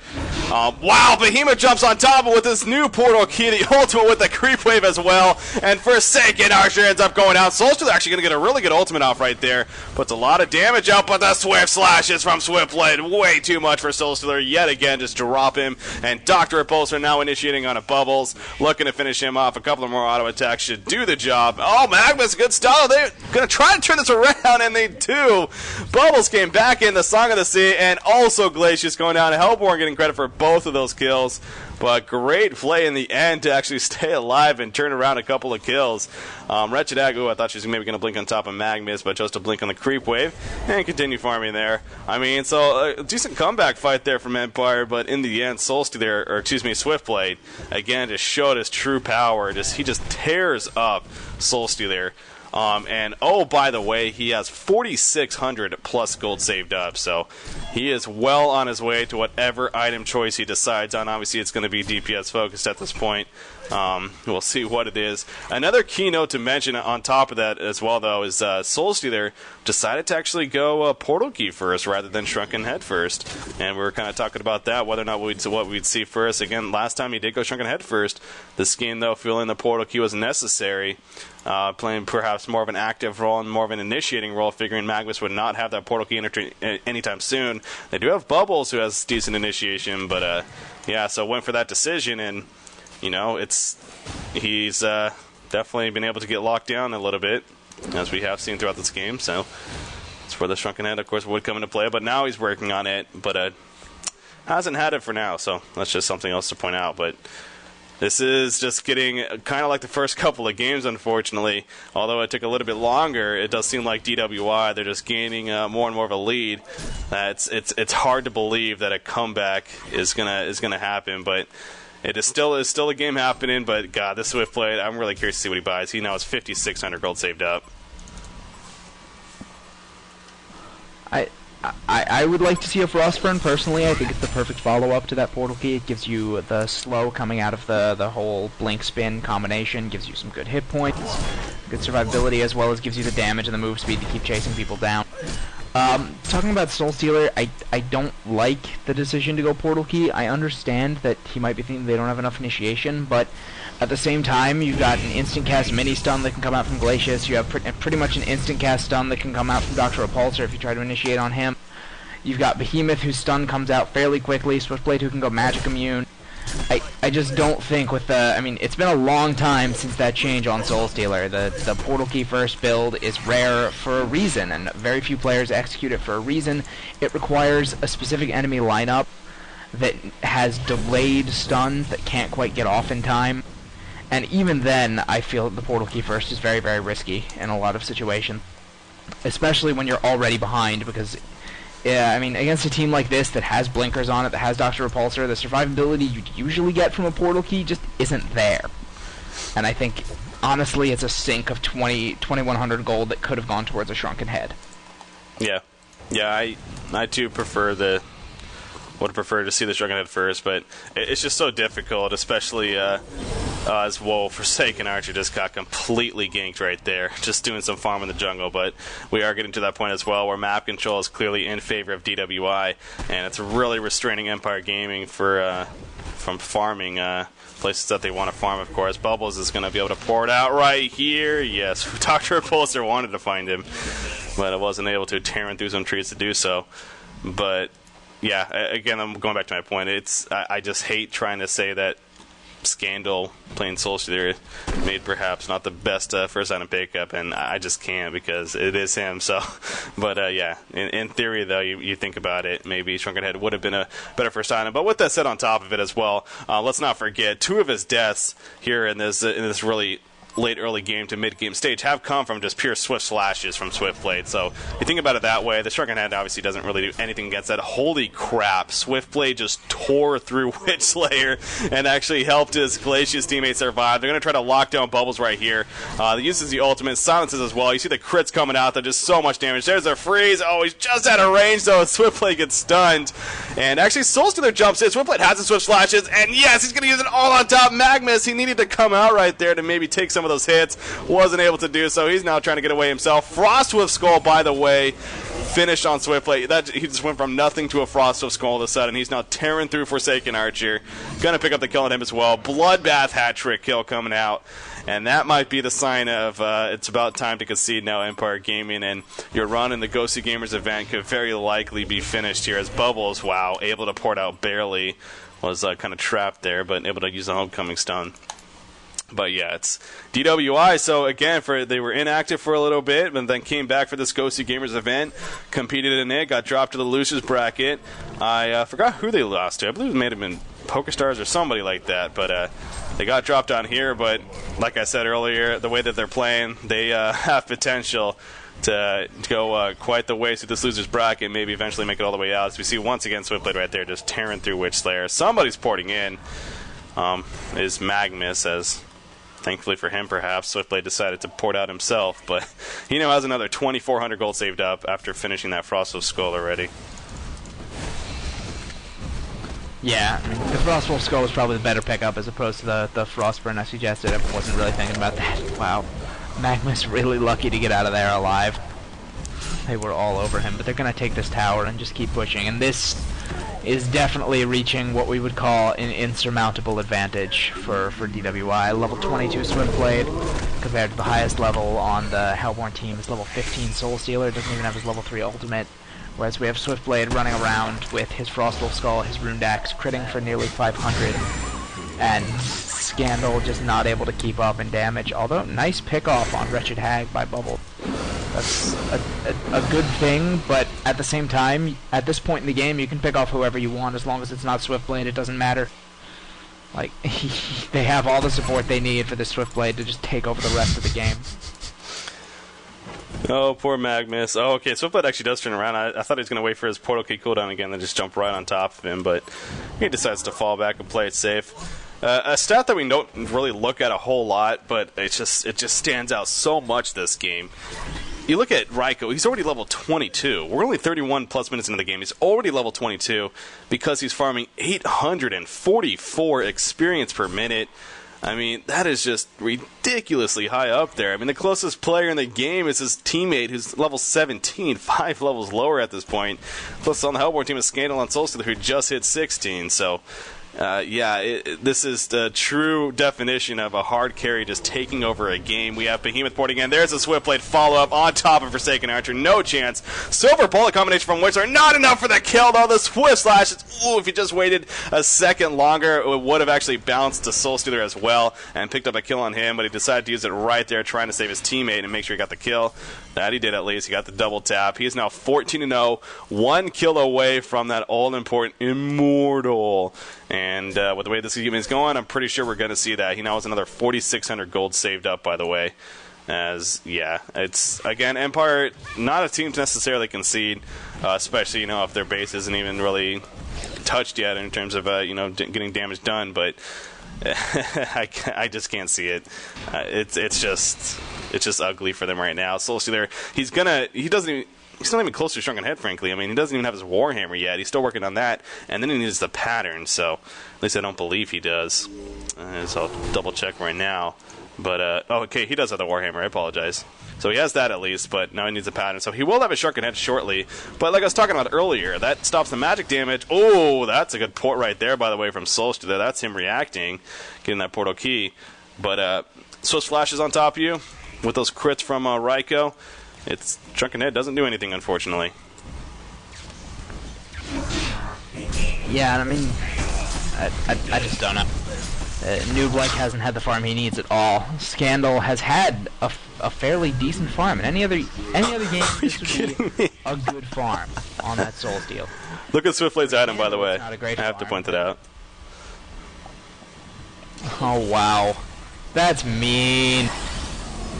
A: Wow, Behemoth jumps on top of with this new portal key, the ultimate with the creep wave as well, and Forsaken Archer ends up going out. Soulster's actually going to get a really good ultimate off right there. Puts a lot of damage out, but the Swift Slashes from Swiftblade, way too much for Soulster. Yet again, just drop him, and Dr. Repulsor now initiating on a Bubbles, looking to finish him off. A couple of more auto attacks should do the job. Oh, Magma's good style. They're going to try to turn this around, and they do. Bubbles came back in, the Song of the Sea, and also Glacius going down. Hellborn getting credit for both of those kills. But great play in the end to actually stay alive and turn around a couple of kills. Wretched Agu, I thought she was maybe going to blink on top of Magmus, but chose to blink on the creep wave and continue farming there. I mean, so a decent comeback fight there from Empire, but in the end, Swiftblade, again, just showed his true power. He just tears up Soulstealer. And oh, by the way, he has 4,600 plus gold saved up, so he is well on his way to whatever item choice he decides on. Obviously, it's going to be DPS focused at this point. We'll see what it is. Another keynote to mention on top of that as well, though, is Soulstealer decided to actually go Portal Key first rather than Shrunken Head first. And we were kind of talking about that, whether or not what we'd see first. Again, last time he did go Shrunken Head first. This game, though, feeling the Portal Key was necessary, playing perhaps more of an active role and more of an initiating role, figuring Magnus would not have that Portal Key anytime soon. They do have Bubbles, who has decent initiation, but yeah, so went for that decision, and he's definitely been able to get locked down a little bit, as we have seen throughout this game. So it's where the Shrunken Head, of course, would come into play, but now he's working on it, but hasn't had it for now, so that's just something else to point out. But This is just getting kind of like the first couple of games, unfortunately. Although it took a little bit longer, it does seem like DWI, they're just gaining more and more of a lead. It's hard to believe that a comeback is gonna happen, but it is still a game happening. But God, this Swift Blade, I'm really curious to see what he buys. He now has 5,600 gold saved up.
B: I would like to see a Frostburn personally. I think it's the perfect follow-up to that portal key. It gives you the slow coming out of the whole blink spin combination, gives you some good hit points, good survivability, as well as gives you the damage and the move speed to keep chasing people down. Talking about Soul Stealer, I don't like the decision to go portal key. I understand that he might be thinking they don't have enough initiation, but at the same time, you've got an instant cast mini stun that can come out from Glacius. You have pretty much an instant cast stun that can come out from Dr. Repulsor if you try to initiate on him. You've got Behemoth, whose stun comes out fairly quickly. Swiftblade, who can go magic immune. I just don't think with the... I mean, it's been a long time since that change on Soul Stealer. The portal key first build is rare for a reason, and very few players execute it for a reason. It requires a specific enemy lineup that has delayed stun that can't quite get off in time. And even then, I feel that the portal key first is very, very risky in a lot of situations. Especially when you're already behind, because, yeah, I mean, against a team like this that has blinkers on it, that has Dr. Repulsor, the survivability you'd usually get from a portal key just isn't there. And I think, honestly, it's a sink of 2,100 gold that could have gone towards a Shrunken Head.
A: Yeah. Yeah, I too would have preferred to see the Shrunken Head first, but it's just so difficult, especially as Forsaken Archer just got completely ganked right there, just doing some farm in the jungle. But we are getting to that point as well where map control is clearly in favor of DWI, and it's really restraining Empire Gaming from farming places that they want to farm, of course. Bubbles is going to be able to pour it out right here. Yes, Dr. Repulsor wanted to find him, but it wasn't able to, tearing through some trees to do so. But yeah, again, I'm going back to my point. I just hate trying to say that Scandal playing Soul Stealer made perhaps not the best first item pickup, and I just can't because it is him. So, but yeah, in theory though, you think about it, maybe Shrunken Head would have been a better first item. But with that said, on top of it as well, let's not forget 2 of his deaths here in this really late early game to mid game stage have come from just pure swift slashes from Swiftblade. So you think about it that way, the Shrunken Head obviously doesn't really do anything against that. Holy crap, Swiftblade just tore through Witch Slayer and actually helped his Glacius teammates survive. They're going to try to lock down Bubbles right here. He uses the ultimate, silences as well. You see the crits coming out, they're just so much damage. There's a freeze. Oh, he's just out of range, so Swiftblade gets stunned. And actually Soul Stealer jumps in. Swiftblade has the swift slashes, and yes, he's going to use it all on top. Magmus, he needed to come out right there to maybe take some of those hits. Wasn't able to do so. He's now trying to get away himself. Frostwolf Skull, by the way, finished on Swiftblade. He just went from nothing to a Frostwolf Skull all of a sudden. He's now tearing through Forsaken Archer. Gonna pick up the kill on him as well. Bloodbath hat-trick kill coming out. And that might be the sign of it's about time to concede now, Empire Gaming, and your run in the GosuGamers event could very likely be finished here as Bubbles, wow, able to port out barely, was kind of trapped there, but able to use the homecoming stun. But yeah, it's DWI. So again, they were inactive for a little bit, but then came back for this GosuGamers event, competed in it, got dropped to the losers bracket. I forgot who they lost to. I believe it may have been PokerStars or somebody like that. But they got dropped on here. But like I said earlier, the way that they're playing, they have potential to go quite the way through this losers bracket, maybe eventually make it all the way out. As we see once again, Swiftblade right there just tearing through Witch Slayer. Somebody's porting in. Is Magmus, as thankfully for him, perhaps, Swiftblade decided to port out himself, but he now has another 2,400 gold saved up after finishing that Frostwolf Skull already.
B: Yeah, I mean, the Frostwolf Skull was probably the better pickup as opposed to the Frostburn I suggested. I wasn't really thinking about that. Wow. Magmus really lucky to get out of there alive. They were all over him, but they're going to take this tower and just keep pushing, and this is definitely reaching what we would call an insurmountable advantage for DWI. Level 22 Swiftblade compared to the highest level on the Hellborn team is level 15 Soul Stealer. Doesn't even have his level 3 ultimate. Whereas we have Swiftblade running around with his Frostwolf Skull, his Rune Axe, critting for nearly 500. And Scandal just not able to keep up in damage. Although, nice pick-off on Wretched Hag by Bubble. That's a good thing, but at the same time, at this point in the game, you can pick off whoever you want as long as it's not Swiftblade. It doesn't matter. Like, they have all the support they need for the Swiftblade to just take over the rest of the game.
A: Oh, poor Magnus. Oh, okay, Swiftblade actually does turn around. I thought he was going to wait for his portal key cooldown again, then just jump right on top of him, but he decides to fall back and play it safe. A stat that we don't really look at a whole lot, but it just stands out so much this game. You look at Raiko, he's already level 22. We're only 31 plus minutes into the game. He's already level 22 because he's farming 844 experience per minute. I mean, that is just ridiculously high up there. I mean, the closest player in the game is his teammate, who's level 17, 5 levels lower at this point. Plus, on the Hellborn team is Scandal and Soulstealer, who just hit 16. So, this is the true definition of a hard carry just taking over a game. We have Behemoth porting in. There's a Swiftblade follow-up on top of Forsaken Archer. No chance. Silver bullet combination from Whistler. Not enough for the kill, though. The Swift Slash is, ooh, if he just waited a second longer, it would have actually bounced to Soulstealer as well and picked up a kill on him, but he decided to use it right there, trying to save his teammate and make sure he got the kill. That he did at least. He got the double tap. He is now 14-0, 1 kill away from that all-important Immortal. And with the way this game is going, I'm pretty sure we're going to see that. He now has another 4,600 gold saved up, by the way. As, yeah, it's, again, Empire, not a team to necessarily concede, especially, if their base isn't even really touched yet in terms of, getting damage done. But I just can't see it. It's just ugly for them right now. Soulstealer, he's not even close to Shrunken Head, frankly. I mean, he doesn't even have his Warhammer yet. He's still working on that, and then he needs the pattern, so at least I don't believe he does. So I'll double check right now. But, okay, he does have the Warhammer. I apologize. So he has that at least, but now he needs a pattern. So he will have a Shrunken Head shortly. But like I was talking about earlier, that stops the magic damage. Oh, that's a good port right there, by the way, from Soulstealer. That's him reacting, getting that portal key. But Swift Flashes on top of you with those crits from Raiko. It's Shrunken Head doesn't do anything, unfortunately.
B: Yeah, I mean, I just don't know. Noob hasn't had the farm he needs at all. Scandal has had a fairly decent farm. In any other game, this would be a good farm on that Souls deal.
A: Look at Swiftblade's item, by the way.
B: Not a great
A: I have to point it out.
B: Oh, wow. That's mean.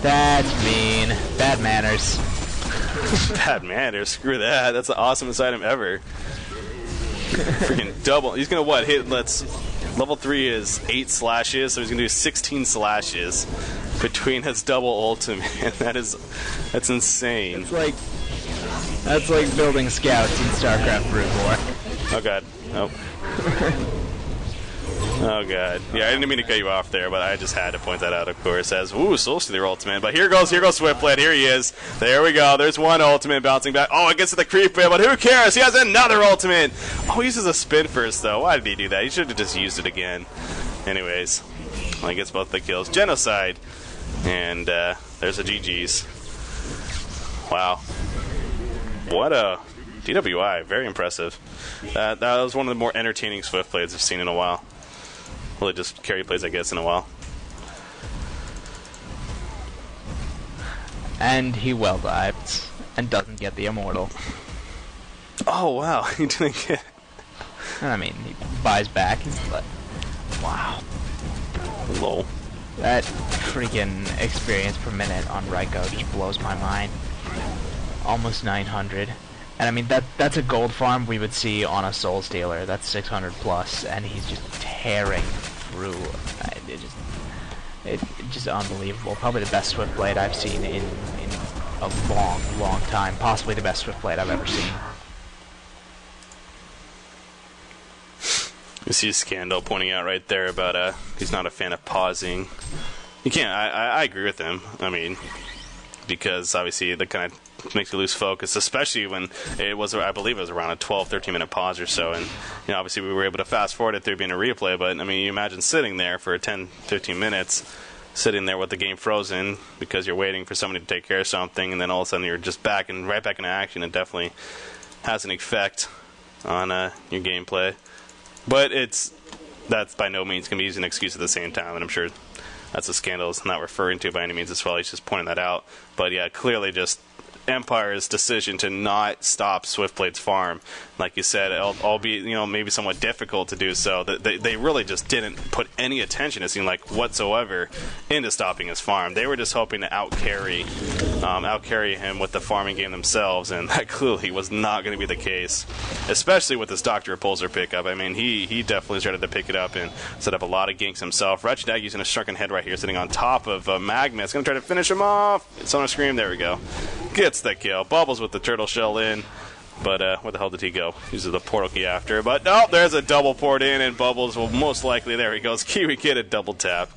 B: That's mean. Bad manners.
A: Bad manners? Screw that. That's the awesomest item ever. Freaking double. He's going to what? Level 3 is 8 slashes, so he's going to do 16 slashes between his double ultimate. That's insane.
B: That's like building scouts in StarCraft Brood War.
A: Oh god. Oh. Oh god. Yeah, I didn't mean to cut you off there, but I just had to point that out, of course, as Soulstealer ultimate. But here goes Swiftblade. Here he is. There we go. There's one ultimate bouncing back. Oh, it gets to the creep bit, but who cares? He has another ultimate. Oh, he uses a spin first, though. Why did he do that? He should have just used it again. Anyways, well, he gets both the kills. Genocide. And there's a GG's. Wow. What a DWI. Very impressive. That was one of the more entertaining Swiftblades I've seen in a while. Well, just carry plays, I guess, in a while.
B: And he well dives and doesn't get the Immortal.
A: Oh, wow. He didn't get...
B: I mean, he buys back, but... Wow.
A: Lol.
B: That freaking experience per minute on Raiko just blows my mind. Almost 900. And I mean, that's a gold farm we would see on a Soulstealer. That's 600 plus, and he's just tearing through. It's just unbelievable. Probably the best Swiftblade I've seen in a long, long time. Possibly the best Swiftblade I've ever seen.
A: You see Scandal pointing out right there about he's not a fan of pausing. You can't. I agree with him. I mean, because obviously that kind of makes you lose focus, especially when it was, I believe it was around a 12-13 minute pause or so, and obviously we were able to fast forward it through being a replay, but I mean, you imagine sitting there for 10-15 minutes, sitting there with the game frozen because you're waiting for somebody to take care of something, and then all of a sudden you're just right back into action. It definitely has an effect on your gameplay, but that's by no means going to be used as an excuse at the same time, and I'm sure that's a Scandal is not referring to by any means as well. He's just pointing that out. But yeah, clearly just Empire's decision to not stop Swiftblade's farm. Like you said, albeit, maybe somewhat difficult to do so, they really just didn't put any attention, it seemed like, whatsoever into stopping his farm. They were just hoping to outcarry him with the farming game themselves, and that clearly was not going to be the case, especially with this Dr. Repulsor pickup. I mean, he definitely started to pick it up and set up a lot of ganks himself. Wretched Egg using a Shrunken Head right here, sitting on top of Magma. It's going to try to finish him off. It's on a scream. There we go. Gets the kill. Bubbles with the turtle shell in. But where the hell did he go? Uses the portal key after. But no, there's a double port in, and Bubbles will most likely, there he goes, Kiwi Kid a double tap.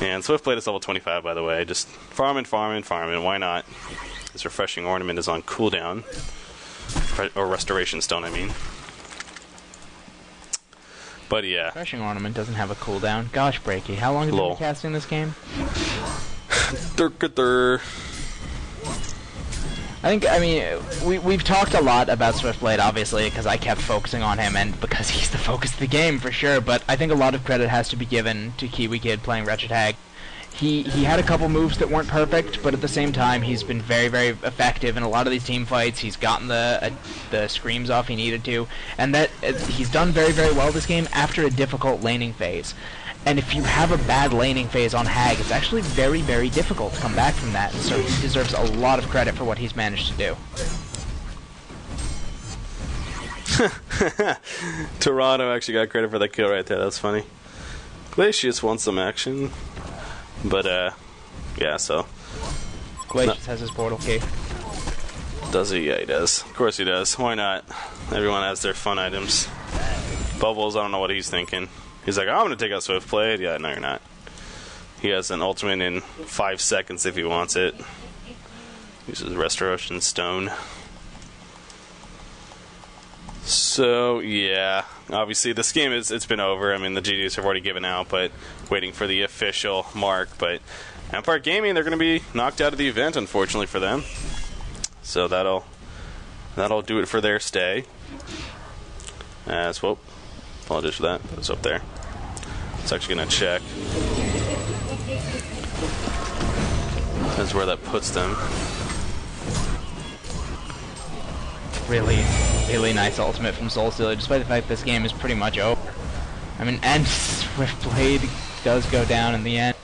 A: And Swiftblade is level 25, by the way. Just farming. Why not? This Refreshing Ornament is on cooldown. Or Restoration Stone, I mean. But yeah.
B: Refreshing Ornament doesn't have a cooldown. Gosh, Breaky, how long have you been casting this game? We've talked a lot about Swiftblade, obviously, because I kept focusing on him, and because he's the focus of the game, for sure, but I think a lot of credit has to be given to Kiwi Kid playing Wretched Hag. He had a couple moves that weren't perfect, but at the same time, he's been very, very effective in a lot of these team fights. He's gotten the screams off he needed to, and that he's done very, very well this game after a difficult laning phase. And if you have a bad laning phase on Hag, it's actually very, very difficult to come back from that. So he deserves a lot of credit for what he's managed to do.
A: Toronto actually got credit for that kill right there. That's funny. Glacius wants some action. But, yeah, so...
B: Glacius has his portal key.
A: Does he? Yeah, he does. Of course he does. Why not? Everyone has their fun items. Bubbles, I don't know what he's thinking. He's like, I'm going to take out Swiftblade. Yeah, no, you're not. He has an ultimate in 5 seconds if he wants it. Uses Restoration Stone. So, yeah. Obviously, this game, it's been over. I mean, the GGs have already given out, but waiting for the official mark. But Empire Gaming, they're going to be knocked out of the event, unfortunately for them. So that'll do it for their stay. Whoop. Apologies for that. It's up there. It's actually going to check. That's where that puts them.
B: Really, really nice ultimate from Soulstealer, despite the fact this game is pretty much over. I mean, and Swiftblade does go down in the end.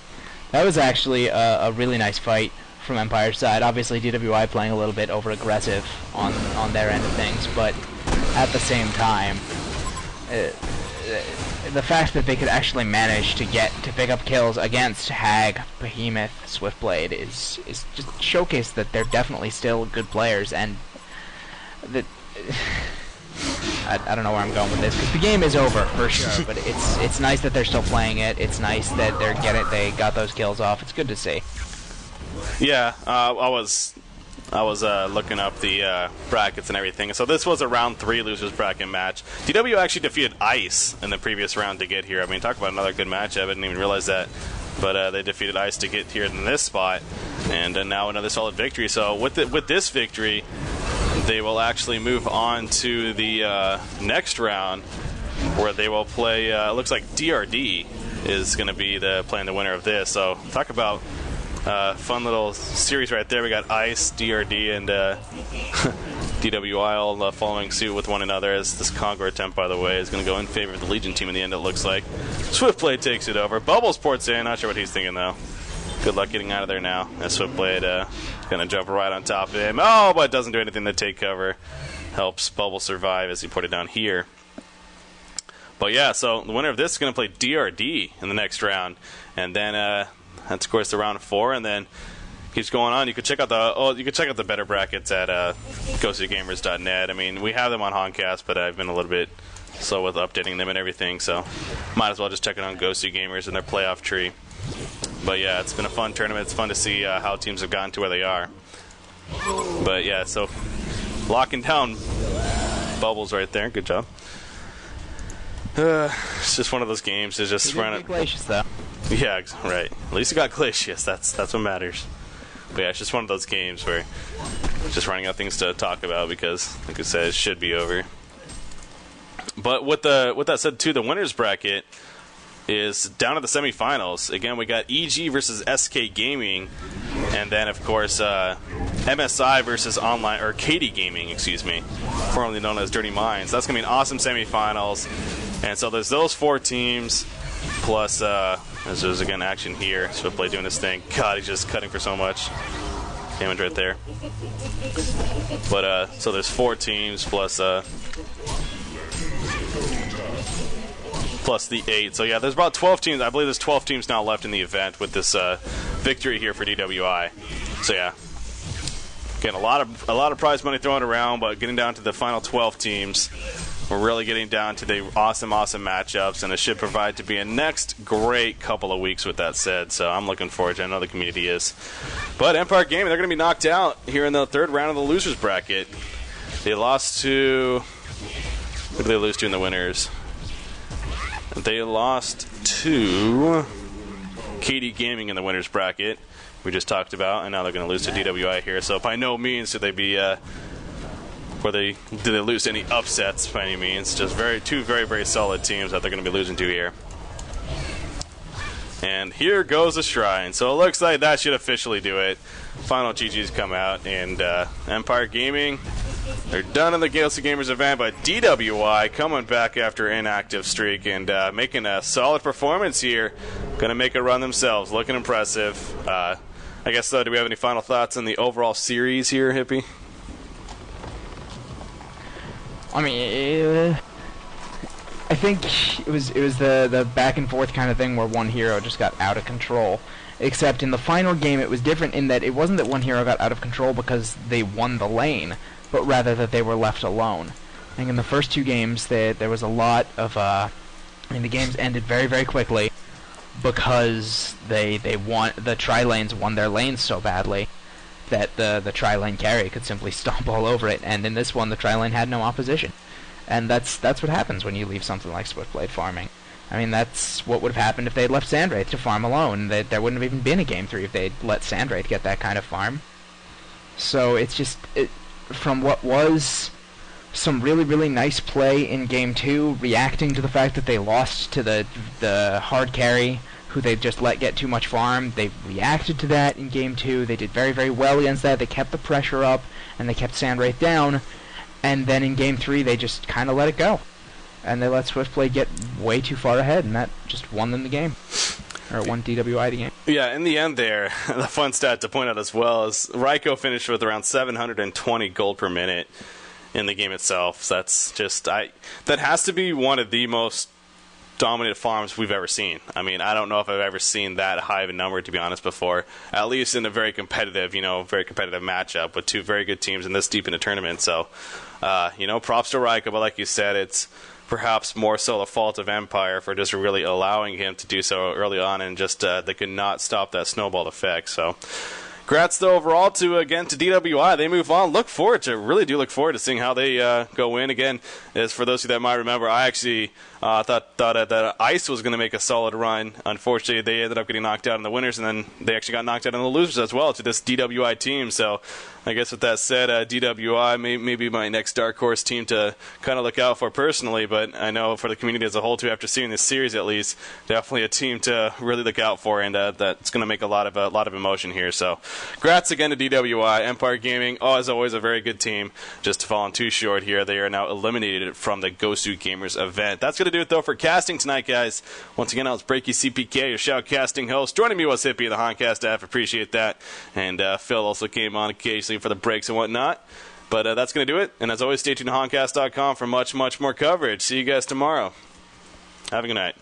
B: That was actually a really nice fight from Empire's side. Obviously, DWI playing a little bit over-aggressive on their end of things, but at the same time, the fact that they could actually manage to pick up kills against Hag, Behemoth, Swiftblade is just showcase that they're definitely still good players, and that I don't know where I'm going with this, because the game is over for sure. But it's nice that they're still playing it. It's nice that they got those kills off. It's good to see.
A: Yeah, I was looking up the brackets and everything. So this was a round 3 losers bracket match. DW actually defeated Ice in the previous round to get here. I mean, talk about another good matchup. I didn't even realize that. But they defeated Ice to get here in this spot, and now another solid victory. So with this victory, they will actually move on to the next round, where they will play. It looks like DRD is going to be playing the winner of this. So talk about fun little series right there. We got Ice, DRD, and DWI all following suit with one another. As this Conquer attempt, by the way, is going to go in favor of the Legion team in the end. It looks like Swiftblade takes it over. Bubbles ports in. Not sure what he's thinking though. Good luck getting out of there now. As Swiftblade going to jump right on top of him. Oh, but doesn't do anything to take cover. Helps Bubble survive as he put it down here. But yeah, so the winner of this is going to play DRD in the next round, and then that's of course the round 4, and then keeps going on. You could check out the better brackets at GosuGamers.net. I mean, we have them on Honcast, but I've been a little bit slow with updating them and everything, so might as well just check it on GosuGamers and their playoff tree. But yeah, it's been a fun tournament. It's fun to see how teams have gotten to where they are. But yeah, so locking down Bubbles right there. Good job. It's just one of those games. It's just running.
B: Glacius, though.
A: Yeah, right. At least you got Glacius. That's what matters. But yeah, it's just one of those games where just running out things to talk about because, like I said, it should be over. But with that said, too, the winners bracket is down to the semifinals. Again, we got EG versus SK Gaming. And then, of course, MSI versus Online, or Katie Gaming, excuse me, formerly known as Dirty Minds. That's going to be an awesome semifinals. And so there's those 4 teams, plus there's again action here. Swiftplay doing this thing. God, he's just cutting for so much damage right there. But so there's 4 teams plus the 8. So yeah, there's about 12 teams. I believe there's 12 teams now left in the event with this victory here for DWI. So yeah, again, a lot of prize money thrown around, but getting down to the final 12 teams, we're really getting down to the awesome matchups, and it should provide to be a next great couple of weeks with that said. So I'm looking forward to it. I know the community is. But Empire Gaming, they're going to be knocked out here in the 3rd round of the losers bracket. They lost to... Who did they lose to in the winners? They lost to Katie Gaming in the winners bracket, we just talked about, and now they're going to lose to DWI here. So by no means did they be... do they lose to any upsets by any means. Just two very solid teams that they're going to be losing to here. And here goes the shrine. So it looks like that should officially do it. Final GG's come out, and Empire Gaming, they're done in the GosuGamers event, but DWI coming back after an inactive streak and making a solid performance here. Going to make a run themselves. Looking impressive. I guess, do we have any final thoughts on the overall series here, Hippie?
B: I mean, I think it was the back and forth kind of thing where one hero just got out of control. Except in the final game, it was different in that it wasn't that one hero got out of control because they won the lane, but rather that they were left alone. I think in the first 2 games, there was a lot of... I mean, the games ended very quickly because the tri-lanes won their lanes so badly that the tri-lane carry could simply stomp all over it, and in this one the tri-lane had no opposition. And that's what happens when you leave something like Swiftblade farming. I mean, that's what would have happened if they'd left Sandwraith to farm alone. There wouldn't have even been a Game 3 if they'd let Sandwraith get that kind of farm. So it's just... from what was some really nice play in Game 2, reacting to the fact that they lost to the hard carry, who they just let get too much farm. They reacted to that in Game 2. They did very well against that. They kept the pressure up, and they kept Sandwraith down. And then in Game 3, they just kind of let it go. And they let Swiftplay get way too far ahead, and that just won them the game. Or won DWI the game.
A: Yeah, in the end there, the fun stat to point out as well is Raiko finished with around 720 gold per minute in the game itself. So that's just... that has to be one of the most dominant farms we've ever seen. I mean, I don't know if I've ever seen that high of a number, to be honest, before. At least in a very competitive matchup with 2 very good teams in this deep in the tournament. So, props to Raiko, but like you said, it's perhaps more so the fault of Empire for just really allowing him to do so early on, and just they could not stop that snowball effect. So, congrats though overall to DWI. They move on. Really do look forward to seeing how they go in. Again, as for those of you that might remember, I actually thought that Ice was going to make a solid run. Unfortunately, they ended up getting knocked out in the winners, and then they actually got knocked out in the losers as well to this DWI team. So I guess with that said, DWI may be my next dark horse team to kind of look out for personally, but I know for the community as a whole too, after seeing this series at least, definitely a team to really look out for, and that's going to make a lot of emotion here. So congrats again to DWI. Empire Gaming, as always, a very good team. Just falling too short here. They are now eliminated from the GosuGamers event. That's going to do it though for casting tonight, guys. Once again, I was Breaky CPK, your shoutcasting host. Joining me was Hippie, the Honcast staff. Appreciate that. And Phil also came on occasionally for the breaks and whatnot. But that's going to do it. And as always, stay tuned to Honcast.com for much more coverage. See you guys tomorrow. Have a good night.